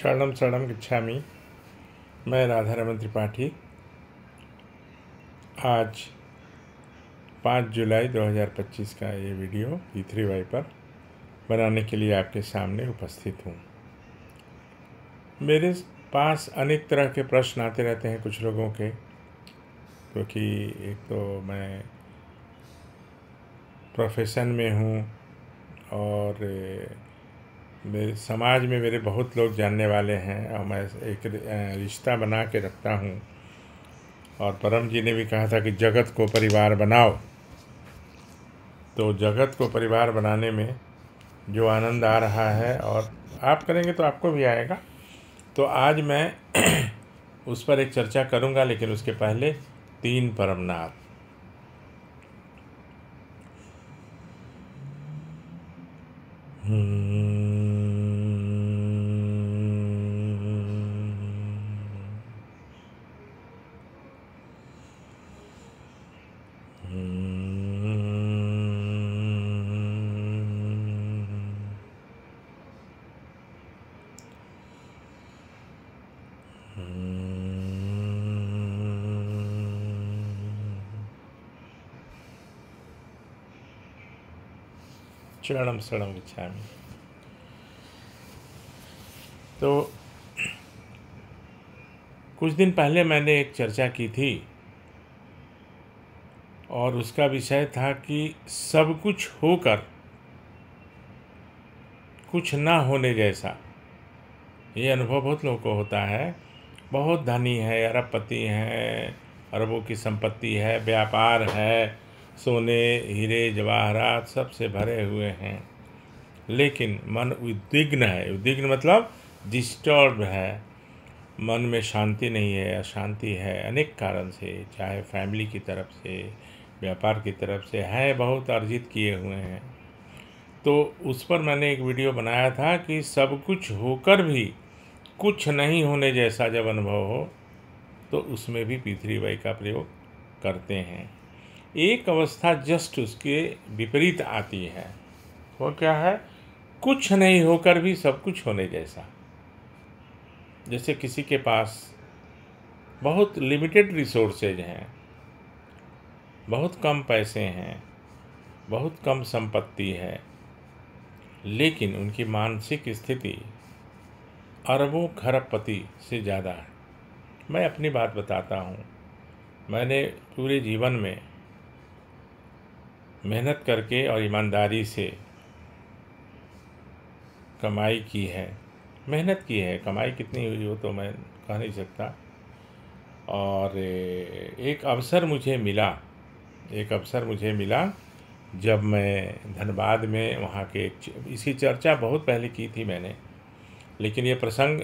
शरणम शरणम गच्छामि। मैं राधारमण त्रिपाठी आज 5 जुलाई 2025 का ये वीडियो P3Y पर बनाने के लिए आपके सामने उपस्थित हूँ। मेरे पास अनेक तरह के प्रश्न आते रहते हैं कुछ लोगों के, क्योंकि एक तो मैं प्रोफेशन में हूँ और मेरे समाज में मेरे बहुत लोग जानने वाले हैं और मैं एक रिश्ता बना के रखता हूँ। और परम जी ने भी कहा था कि जगत को परिवार बनाओ, तो जगत को परिवार बनाने में जो आनंद आ रहा है और आप करेंगे तो आपको भी आएगा। तो आज मैं उस पर एक चर्चा करूंगा, लेकिन उसके पहले 3 परमनाथ। शरणम शरणम गच्छामि। तो कुछ दिन पहले मैंने एक चर्चा की थी और उसका विषय था कि सब कुछ होकर कुछ ना होने जैसा। ये अनुभव बहुत लोगों को होता है। बहुत धनी है, अरबपति हैं, अरबों की संपत्ति है, व्यापार है, सोने हीरे जवाहरात सबसे भरे हुए हैं, लेकिन मन उद्विग्न है। उद्विग्न मतलब डिस्टर्ब है, मन में शांति नहीं है, अशांति है अनेक कारण से, चाहे फैमिली की तरफ से, व्यापार की तरफ से है, बहुत अर्जित किए हुए हैं। तो उस पर मैंने एक वीडियो बनाया था कि सब कुछ होकर भी कुछ नहीं होने जैसा जब अनुभव हो तो उसमें भी P3Y का प्रयोग करते हैं। एक अवस्था जस्ट उसके विपरीत आती है। वो क्या है? कुछ नहीं होकर भी सब कुछ होने जैसा। जैसे किसी के पास बहुत लिमिटेड रिसोर्सेज हैं, बहुत कम पैसे हैं, बहुत कम संपत्ति है, लेकिन उनकी मानसिक स्थिति अरबों खरबपति से ज़्यादा है। मैं अपनी बात बताता हूँ। मैंने पूरे जीवन में मेहनत करके और ईमानदारी से कमाई की है, मेहनत की है। कमाई कितनी हुई हो तो मैं कह नहीं सकता। और एक अवसर मुझे मिला जब मैं धनबाद में वहाँ के इसकी चर्चा बहुत पहले की थी मैंने, लेकिन ये प्रसंग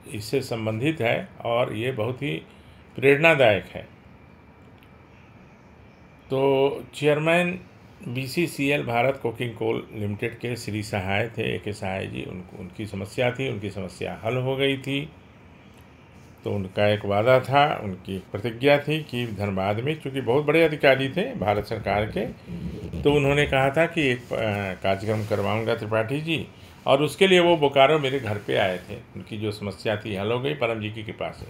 इससे संबंधित है और ये बहुत ही प्रेरणादायक है। तो chairman BCCL Bharat coking coal limited के श्री सहाय थे, AK सहाय जी। उनकी समस्या थी, उनकी समस्या हल हो गई थी। तो उनका एक वादा था, उनकी एक प्रतिज्ञा थी कि धनबाद में, चूँकि बहुत बड़े अधिकारी थे भारत सरकार के, तो उन्होंने कहा था कि एक कार्यक्रम करवाऊंगा त्रिपाठी जी, और उसके लिए वो बोकारो मेरे घर पे आए थे। उनकी जो समस्या थी हल हो गई परम जी की कृपा से।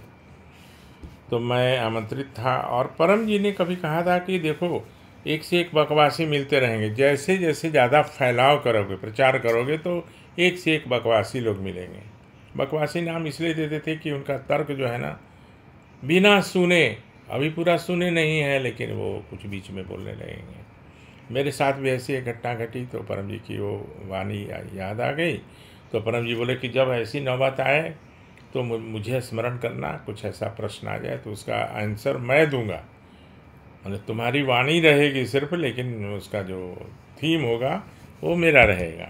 तो मैं आमंत्रित था और परम जी ने कभी कहा था कि देखो, एक से एक बकवासी मिलते रहेंगे। जैसे जैसे ज़्यादा फैलाव करोगे, प्रचार करोगे, तो एक से एक बकवासी लोग मिलेंगे। बकवासी नाम इसलिए देते थे कि उनका तर्क जो है ना, बिना सुने, अभी पूरा सुने नहीं है लेकिन वो कुछ बीच में बोलने लगेंगे। मेरे साथ भी ऐसी एक घटना घटी तो परम जी की वो वाणी याद आ गई। तो परम जी बोले कि जब ऐसी नौबत आए तो मुझे स्मरण करना, कुछ ऐसा प्रश्न आ जाए तो उसका आंसर मैं दूंगा। मतलब तुम्हारी वाणी रहेगी सिर्फ, लेकिन उसका जो थीम होगा वो मेरा रहेगा।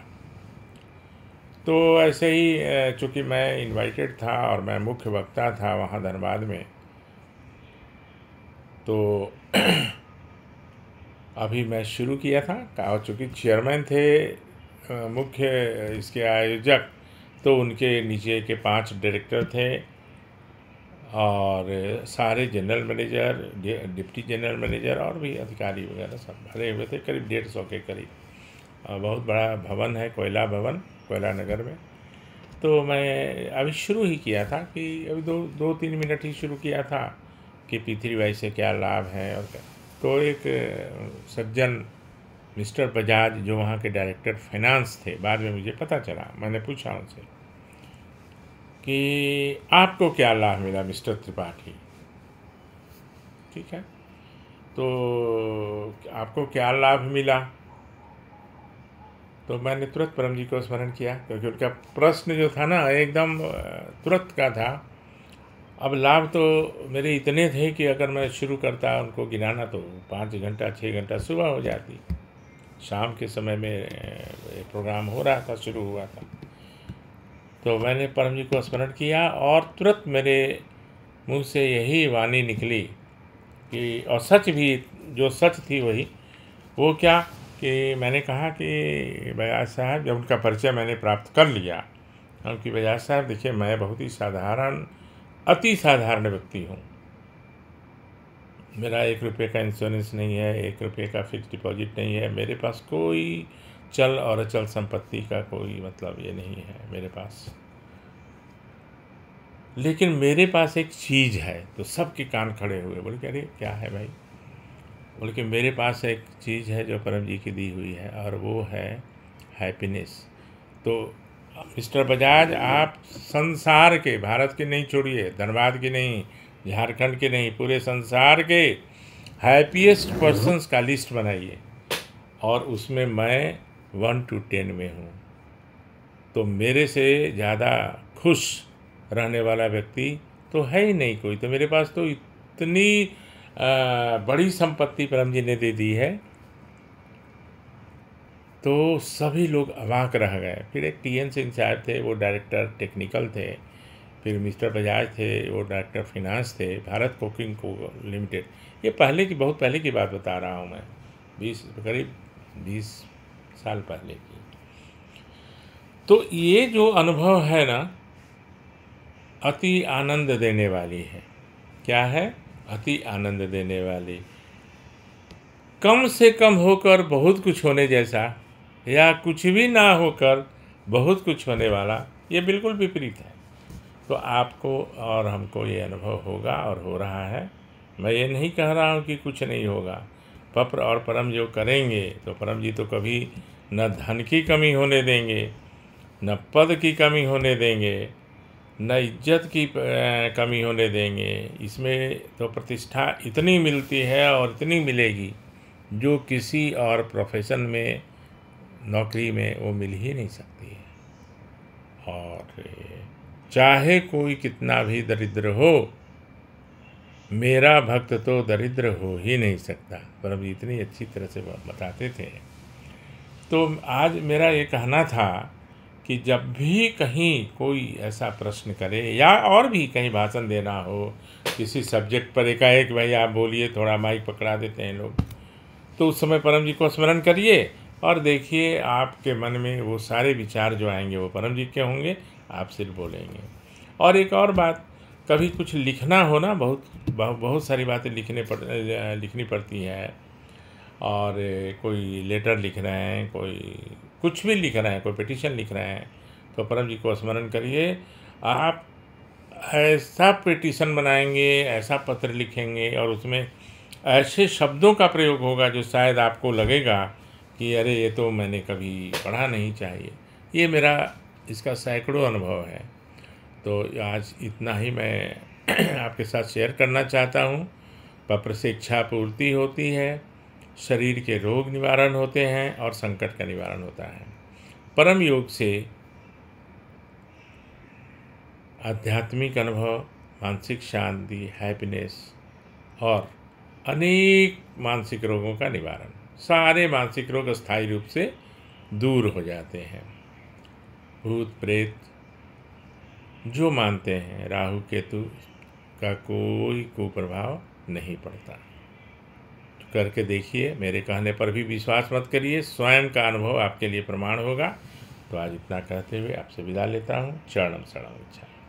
तो ऐसे ही चूँकि मैं इनवाइटेड था और मैं मुख्य वक्ता था वहाँ धनबाद में, तो अभी मैं शुरू किया था। और चूँकि चेयरमैन थे मुख्य इसके आयोजक, तो उनके नीचे के 5 डायरेक्टर थे और सारे general manager, deputy general manager और भी अधिकारी वगैरह सब भरे हुए थे, करीब 150 के करीब। बहुत बड़ा भवन है, कोयला भवन, कोयला नगर में। तो मैं अभी शुरू ही किया था कि अभी 2-3 मिनट ही शुरू किया था कि P3Y से क्या लाभ है और क्या। तो एक सज्जन मिस्टर बजाज जो वहाँ के डायरेक्टर फाइनेंस थे, बाद में मुझे पता चला, मैंने पूछा उनसे कि आपको क्या लाभ मिला मिस्टर त्रिपाठी, ठीक है, तो आपको क्या लाभ मिला। तो मैंने तुरंत परम जी को स्मरण किया, क्योंकि उनका प्रश्न जो था ना एकदम तुरंत का था। अब लाभ तो मेरे इतने थे कि अगर मैं शुरू करता उनको गिनाना तो 5 घंटा 6 घंटा सुबह हो जाती। शाम के समय में प्रोग्राम हो रहा था, शुरू हुआ था। तो मैंने परम जी को स्मरण किया और तुरंत मेरे मुंह से यही वाणी निकली कि, और सच भी, जो सच थी वही, वो क्या कि मैंने कहा कि बजाज साहब, जब उनका परिचय मैंने प्राप्त कर लिया कि बजाज साहब देखिए, मैं बहुत ही साधारण, अति साधारण व्यक्ति हूँ। मेरा 1 रुपये का इंश्योरेंस नहीं है, 1 रुपये का फिक्स डिपॉजिट नहीं है, मेरे पास कोई चल और अचल संपत्ति का कोई मतलब ये नहीं है मेरे पास। लेकिन मेरे पास एक चीज़ है। तो सबके कान खड़े हुए, बोले कि अरे क्या है भाई। बोले कि मेरे पास एक चीज़ है जो परम जी की दी हुई है, और वो है हैप्पीनेस। तो मिस्टर बजाज, आप संसार के, भारत के नहीं छोड़िए, धनबाद के नहीं, झारखंड के नहीं, पूरे संसार के हैप्पीएस्ट पर्सन्स का लिस्ट बनाइए, और उसमें मैं 1 to 10 में हूँ। तो मेरे से ज़्यादा खुश रहने वाला व्यक्ति तो है ही नहीं कोई। तो मेरे पास तो इतनी बड़ी संपत्ति परम जी ने दे दी है। तो सभी लोग अवाक रह गए। फिर एक TN सिंह साहब थे, वो डायरेक्टर टेक्निकल थे। फिर मिस्टर बजाज थे, वो डायरेक्टर फाइनेंस थे, भारत कोकिंग को लिमिटेड। ये पहले की, बहुत पहले की बात बता रहा हूँ मैं, करीब 20 साल पहले की। तो ये जो अनुभव है ना, अति आनंद देने वाली है। क्या है? अति आनंद देने वाली। कम से कम होकर बहुत कुछ होने जैसा, या कुछ भी ना होकर बहुत कुछ होने वाला, ये बिल्कुल विपरीत है। तो आपको और हमको ये अनुभव होगा और हो रहा है। मैं ये नहीं कह रहा हूँ कि कुछ नहीं होगा। पप्र और परम जो करेंगे, तो परम जी तो कभी न धन की कमी होने देंगे, न पद की कमी होने देंगे, न इज्जत की कमी होने देंगे। इसमें तो प्रतिष्ठा इतनी मिलती है और इतनी मिलेगी जो किसी और प्रोफेशन में, नौकरी में वो मिल ही नहीं सकती है। और चाहे कोई कितना भी दरिद्र हो, मेरा भक्त तो दरिद्र हो ही नहीं सकता। परम जी इतनी अच्छी तरह से बताते थे। तो आज मेरा ये कहना था कि जब भी कहीं कोई ऐसा प्रश्न करे, या और भी कहीं भाषण देना हो किसी सब्जेक्ट पर, एकाएक भाई आप बोलिए, थोड़ा माइक पकड़ा देते हैं लोग, तो उस समय परम जी को स्मरण करिए और देखिए आपके मन में वो सारे विचार जो आएंगे वो परम जी के होंगे, आप सिर्फ बोलेंगे। और एक और बात, कभी कुछ लिखना हो ना, बहुत सारी बातें लिखनी पड़ती है। और कोई लेटर लिख रहे हैं, कोई कुछ भी लिख रहे हैं, कोई पिटीशन लिख रहे हैं, तो परम जी को स्मरण करिए। आप ऐसा पिटीशन बनाएंगे, ऐसा पत्र लिखेंगे, और उसमें ऐसे शब्दों का प्रयोग होगा जो शायद आपको लगेगा कि अरे ये तो मैंने कभी पढ़ा नहीं चाहिए। ये मेरा इसका सैकड़ों अनुभव है। तो आज इतना ही मैं आपके साथ शेयर करना चाहता हूँ। पप्र से इच्छा पूर्ति होती है, शरीर के रोग निवारण होते हैं, और संकट का निवारण होता है। परम योग से आध्यात्मिक अनुभव, मानसिक शांति, हैप्पीनेस, और अनेक मानसिक रोगों का निवारण, सारे मानसिक रोग स्थायी रूप से दूर हो जाते हैं। भूत प्रेत जो मानते हैं, राहु केतु का कोई कुप्रभाव नहीं पड़ता। करके देखिए, मेरे कहने पर भी विश्वास मत करिए, स्वयं का अनुभव आपके लिए प्रमाण होगा। तो आज इतना कहते हुए आपसे विदा लेता हूँ। चरणम शरणम गच्छामि।